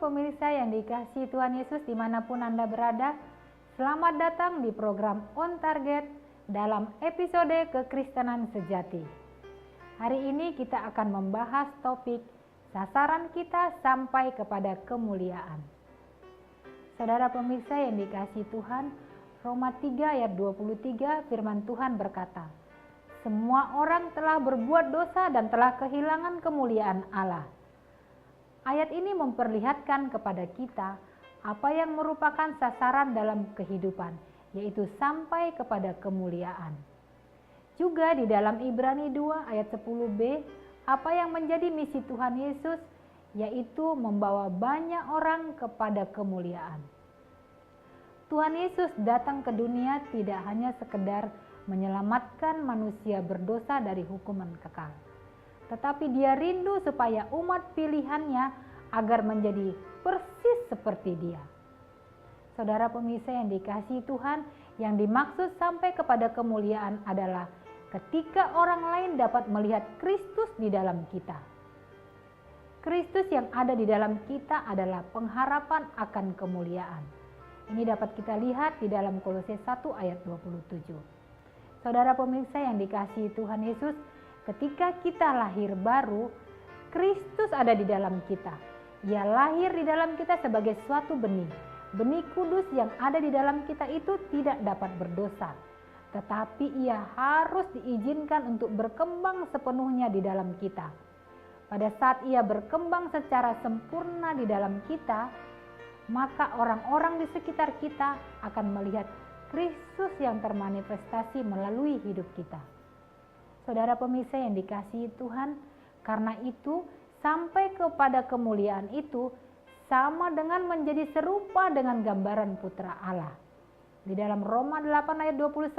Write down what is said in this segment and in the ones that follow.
Shalom pemirsa yang dikasihi Tuhan Yesus dimanapun Anda berada. Selamat datang di program On Target dalam episode Kekristenan Sejati. Hari ini kita akan membahas topik sasaran kita sampai kepada kemuliaan. Saudara pemirsa yang dikasihi Tuhan, Roma 3 ayat 23 firman Tuhan berkata, "Semua orang telah berbuat dosa dan telah kehilangan kemuliaan Allah." Ayat ini memperlihatkan kepada kita apa yang merupakan sasaran dalam kehidupan, yaitu sampai kepada kemuliaan. Juga di dalam Ibrani 2 ayat 10b, apa yang menjadi misi Tuhan Yesus, yaitu membawa banyak orang kepada kemuliaan. Tuhan Yesus datang ke dunia tidak hanya sekedar menyelamatkan manusia berdosa dari hukuman kekal, tetapi Dia rindu supaya umat pilihannya agar menjadi persis seperti Dia. Saudara pemirsa yang dikasihi Tuhan, yang dimaksud sampai kepada kemuliaan adalah ketika orang lain dapat melihat Kristus di dalam kita. Kristus yang ada di dalam kita adalah pengharapan akan kemuliaan. Ini dapat kita lihat di dalam Kolose 1 ayat 27. Saudara pemirsa yang dikasihi Tuhan Yesus, ketika kita lahir baru, Kristus ada di dalam kita. Ia lahir di dalam kita sebagai suatu benih. Benih kudus yang ada di dalam kita itu tidak dapat berdosa. Tetapi ia harus diizinkan untuk berkembang sepenuhnya di dalam kita. Pada saat ia berkembang secara sempurna di dalam kita, maka orang-orang di sekitar kita akan melihat Kristus yang termanifestasi melalui hidup kita. Saudara pemirsa yang dikasihi Tuhan, karena itu sampai kepada kemuliaan itu sama dengan menjadi serupa dengan gambaran putra Allah. Di dalam Roma 8 ayat 29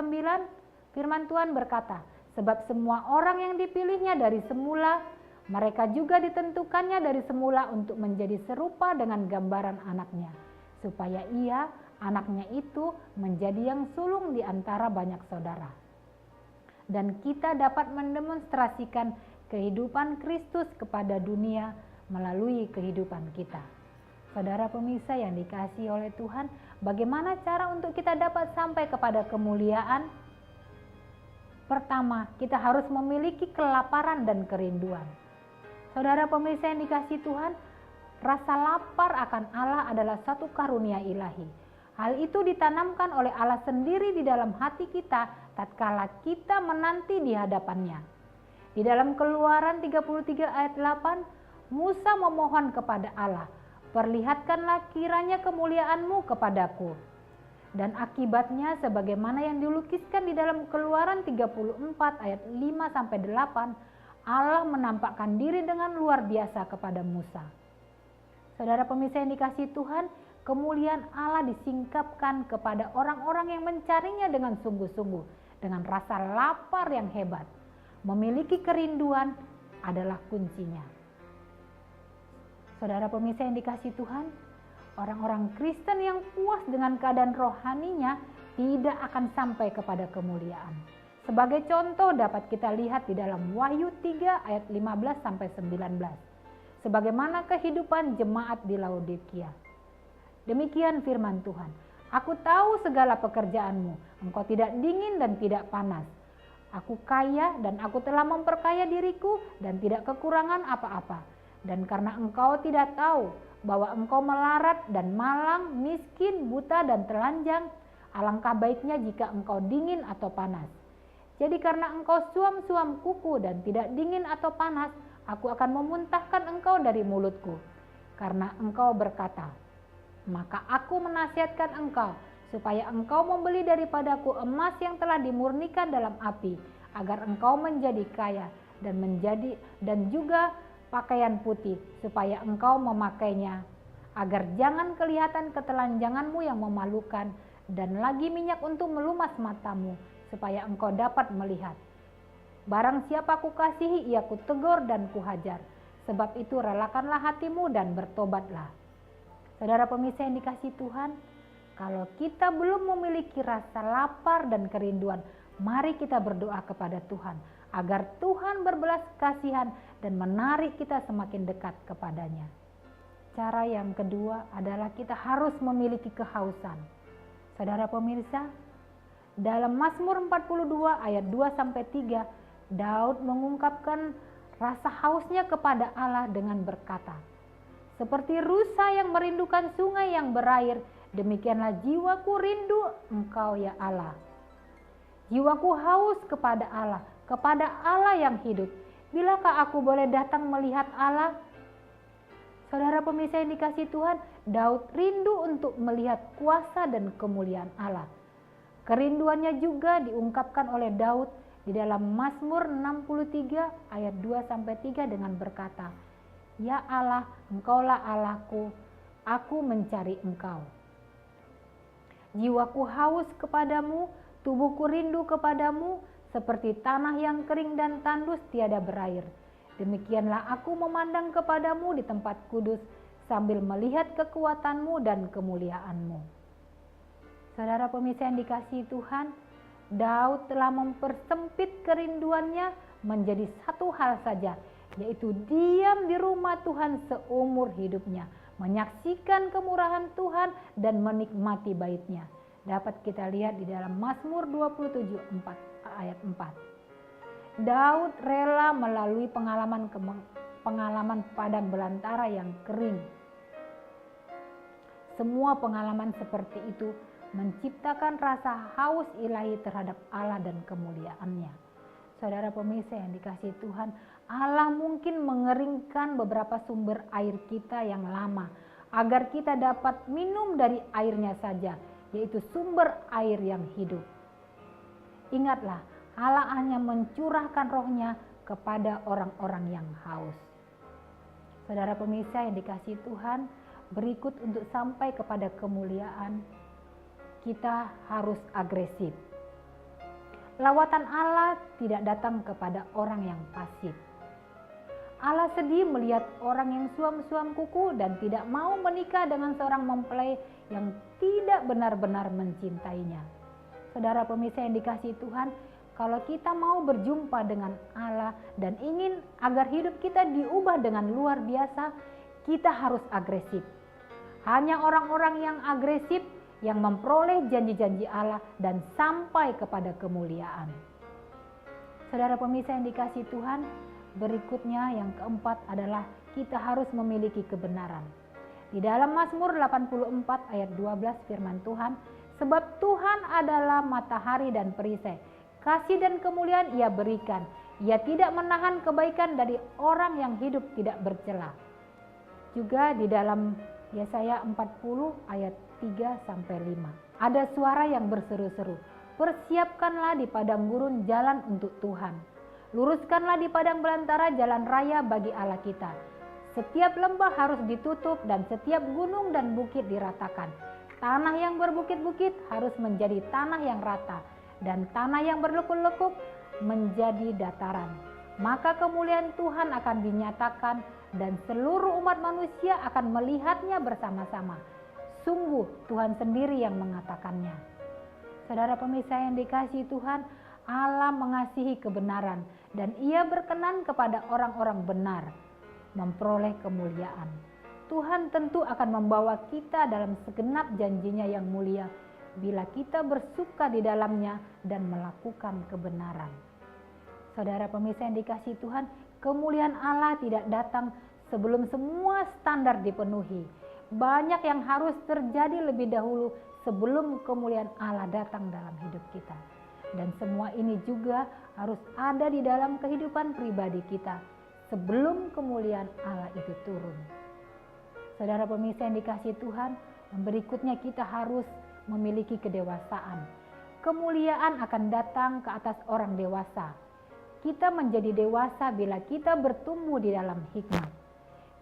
firman Tuhan berkata, "Sebab semua orang yang dipilihnya dari semula, mereka juga ditentukannya dari semula untuk menjadi serupa dengan gambaran anaknya, supaya ia, anaknya itu, menjadi yang sulung di antara banyak saudara." Dan kita dapat mendemonstrasikan kehidupan Kristus kepada dunia melalui kehidupan kita. Saudara pemirsa yang dikasihi oleh Tuhan, bagaimana cara untuk kita dapat sampai kepada kemuliaan? Pertama, kita harus memiliki kelaparan dan kerinduan. Saudara pemirsa yang dikasihi Tuhan, rasa lapar akan Allah adalah satu karunia ilahi. Hal itu ditanamkan oleh Allah sendiri di dalam hati kita tatkala kita menanti di hadapannya. Di dalam Keluaran 33 ayat 8, Musa memohon kepada Allah, "Perlihatkanlah kiranya kemuliaan-Mu kepadaku." Dan akibatnya sebagaimana yang dilukiskan di dalam Keluaran 34 ayat 5-8, Allah menampakkan diri dengan luar biasa kepada Musa. Saudara pemirsa yang dikasihi Tuhan, kemuliaan Allah disingkapkan kepada orang-orang yang mencarinya dengan sungguh-sungguh, dengan rasa lapar yang hebat. Memiliki kerinduan adalah kuncinya. Saudara pemirsa yang dikasihi Tuhan, orang-orang Kristen yang puas dengan keadaan rohaninya tidak akan sampai kepada kemuliaan. Sebagai contoh dapat kita lihat di dalam Wahyu 3 ayat 15-19. Sebagaimana kehidupan jemaat di Laodikia. Demikian firman Tuhan, "Aku tahu segala pekerjaanmu, engkau tidak dingin dan tidak panas. Aku kaya dan aku telah memperkaya diriku dan tidak kekurangan apa-apa. Dan karena engkau tidak tahu bahwa engkau melarat dan malang, miskin, buta dan telanjang, alangkah baiknya jika engkau dingin atau panas. Jadi karena engkau suam-suam kuku dan tidak dingin atau panas, aku akan memuntahkan engkau dari mulutku. Karena engkau berkata, maka aku menasihatkan engkau supaya engkau membeli daripadaku emas yang telah dimurnikan dalam api, agar engkau menjadi kaya dan juga pakaian putih, supaya engkau memakainya, agar jangan kelihatan ketelanjanganmu yang memalukan, dan lagi minyak untuk melumas matamu, supaya engkau dapat melihat. Barang siapa kukasihi ia kutegur dan kuhajar, sebab itu relakanlah hatimu dan bertobatlah." Saudara pemirsa yang dikasihi Tuhan, kalau kita belum memiliki rasa lapar dan kerinduan, mari kita berdoa kepada Tuhan agar Tuhan berbelas kasihan dan menarik kita semakin dekat kepadanya. Cara yang kedua adalah kita harus memiliki kehausan. Saudara pemirsa, dalam Mazmur 42 ayat 2-3, Daud mengungkapkan rasa hausnya kepada Allah dengan berkata, "Seperti rusa yang merindukan sungai yang berair, demikianlah jiwaku rindu Engkau ya Allah." Jiwaku haus kepada Allah yang hidup. Bilakah aku boleh datang melihat Allah? Saudara pemirsa yang dikasihi Tuhan, Daud rindu untuk melihat kuasa dan kemuliaan Allah. Kerinduannya juga diungkapkan oleh Daud di dalam Mazmur 63 ayat 2-3 dengan berkata, "Ya Allah, Engkaulah Allahku, aku mencari Engkau. Jiwaku haus kepadamu, tubuhku rindu kepadamu, seperti tanah yang kering dan tandus tiada berair. Demikianlah aku memandang kepadamu di tempat kudus, sambil melihat kekuatanmu dan kemuliaanmu." Saudara pemirsa yang dikasihi Tuhan, Daud telah mempersempit kerinduannya menjadi satu hal saja, yaitu diam di rumah Tuhan seumur hidupnya, menyaksikan kemurahan Tuhan dan menikmati baitnya. Dapat kita lihat di dalam Mazmur 27 ayat 4. Daud rela melalui pengalaman padang belantara yang kering. Semua pengalaman seperti itu menciptakan rasa haus ilahi terhadap Allah dan kemuliaannya. Saudara pemirsa yang dikasihi Tuhan, Allah mungkin mengeringkan beberapa sumber air kita yang lama agar kita dapat minum dari airnya saja, yaitu sumber air yang hidup. Ingatlah, Allah hanya mencurahkan rohnya kepada orang-orang yang haus. Saudara pemirsa yang dikasihi Tuhan, berikut untuk sampai kepada kemuliaan, kita harus agresif. Lawatan Allah tidak datang kepada orang yang pasif. Allah sedih melihat orang yang suam-suam kuku dan tidak mau menikah dengan seorang mempelai yang tidak benar-benar mencintainya. Saudara pemirsa yang dikasihi Tuhan, kalau kita mau berjumpa dengan Allah dan ingin agar hidup kita diubah dengan luar biasa, kita harus agresif. Hanya orang-orang yang agresif yang memperoleh janji-janji Allah dan sampai kepada kemuliaan. Saudara pemirsa yang dikasihi Tuhan, berikutnya yang keempat adalah kita harus memiliki kebenaran. Di dalam Mazmur 84 ayat 12 firman Tuhan, "Sebab Tuhan adalah matahari dan perisai, kasih dan kemuliaan Ia berikan. Ia tidak menahan kebaikan dari orang yang hidup tidak bercela." Juga di dalam Yesaya 40 ayat 3-5. Ada suara yang berseru-seru, "Persiapkanlah di padang gurun jalan untuk Tuhan. Luruskanlah di padang belantara jalan raya bagi Allah kita. Setiap lembah harus ditutup dan setiap gunung dan bukit diratakan. Tanah yang berbukit-bukit harus menjadi tanah yang rata dan tanah yang berlekuk-lekuk menjadi dataran. Maka kemuliaan Tuhan akan dinyatakan dan seluruh umat manusia akan melihatnya bersama-sama. Sungguh Tuhan sendiri yang mengatakannya." Saudara pemirsa yang dikasihi Tuhan, Allah mengasihi kebenaran dan Ia berkenan kepada orang-orang benar memperoleh kemuliaan. Tuhan tentu akan membawa kita dalam segenap janjinya yang mulia bila kita bersuka di dalamnya dan melakukan kebenaran. Saudara pemirsa yang dikasihi Tuhan, kemuliaan Allah tidak datang sebelum semua standar dipenuhi. Banyak yang harus terjadi lebih dahulu sebelum kemuliaan Allah datang dalam hidup kita. Dan semua ini juga harus ada di dalam kehidupan pribadi kita sebelum kemuliaan Allah itu turun. Saudara pemirsa yang dikasihi Tuhan, yang berikutnya kita harus memiliki kedewasaan. Kemuliaan akan datang ke atas orang dewasa. Kita menjadi dewasa bila kita bertumbuh di dalam hikmat.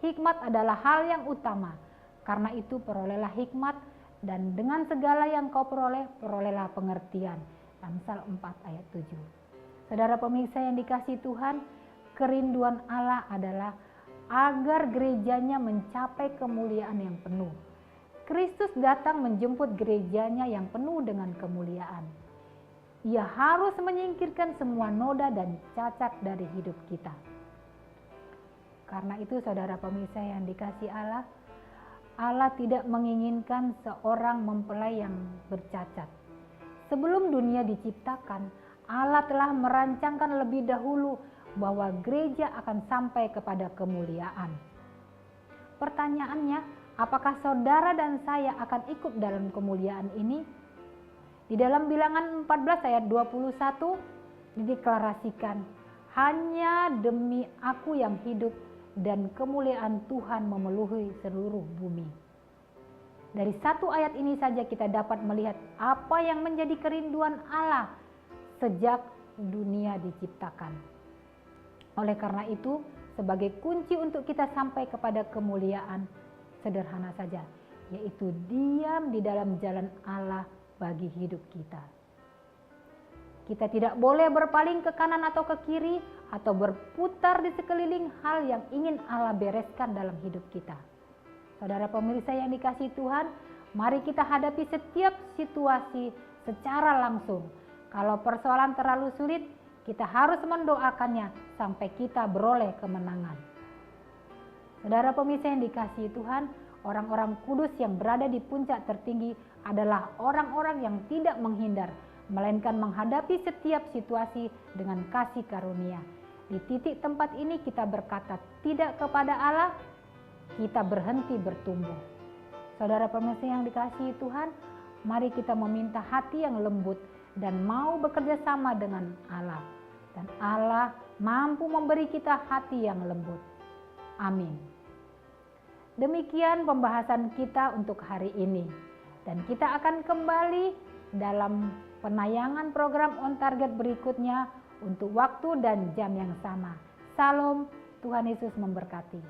Hikmat adalah hal yang utama. Karena itu perolehlah hikmat dan dengan segala yang kau peroleh, perolehlah pengertian. Amsal 4 ayat 7. Saudara pemirsa yang dikasihi Tuhan, kerinduan Allah adalah agar gerejanya mencapai kemuliaan yang penuh. Kristus datang menjemput gerejanya yang penuh dengan kemuliaan. Ia harus menyingkirkan semua noda dan cacat dari hidup kita. Karena itu saudara pemirsa yang dikasihi Allah, Allah tidak menginginkan seorang mempelai yang bercacat. Sebelum dunia diciptakan, Allah telah merancangkan lebih dahulu bahwa gereja akan sampai kepada kemuliaan. Pertanyaannya, apakah saudara dan saya akan ikut dalam kemuliaan ini? Di dalam Bilangan 14 ayat 21 dideklarasikan, hanya demi aku yang hidup dan kemuliaan Tuhan memenuhi seluruh bumi. Dari satu ayat ini saja kita dapat melihat apa yang menjadi kerinduan Allah sejak dunia diciptakan. Oleh karena itu, sebagai kunci untuk kita sampai kepada kemuliaan, sederhana saja, yaitu diam di dalam jalan Allah bagi hidup kita. Kita tidak boleh berpaling ke kanan atau ke kiri atau berputar di sekeliling hal yang ingin Allah bereskan dalam hidup kita. Saudara pemirsa yang dikasihi Tuhan, mari kita hadapi setiap situasi secara langsung. Kalau persoalan terlalu sulit, kita harus mendoakannya sampai kita beroleh kemenangan. Saudara pemirsa yang dikasihi Tuhan, orang-orang kudus yang berada di puncak tertinggi adalah orang-orang yang tidak menghindar, melainkan menghadapi setiap situasi dengan kasih karunia. Di titik tempat ini kita berkata tidak kepada Allah, kita berhenti bertumbuh. Saudara pemirsa yang dikasihi Tuhan, mari kita meminta hati yang lembut dan mau bekerja sama dengan Allah. Dan Allah mampu memberi kita hati yang lembut. Amin. Demikian pembahasan kita untuk hari ini. Dan kita akan kembali dalam penayangan program On Target berikutnya untuk waktu dan jam yang sama. Salam, Tuhan Yesus memberkati.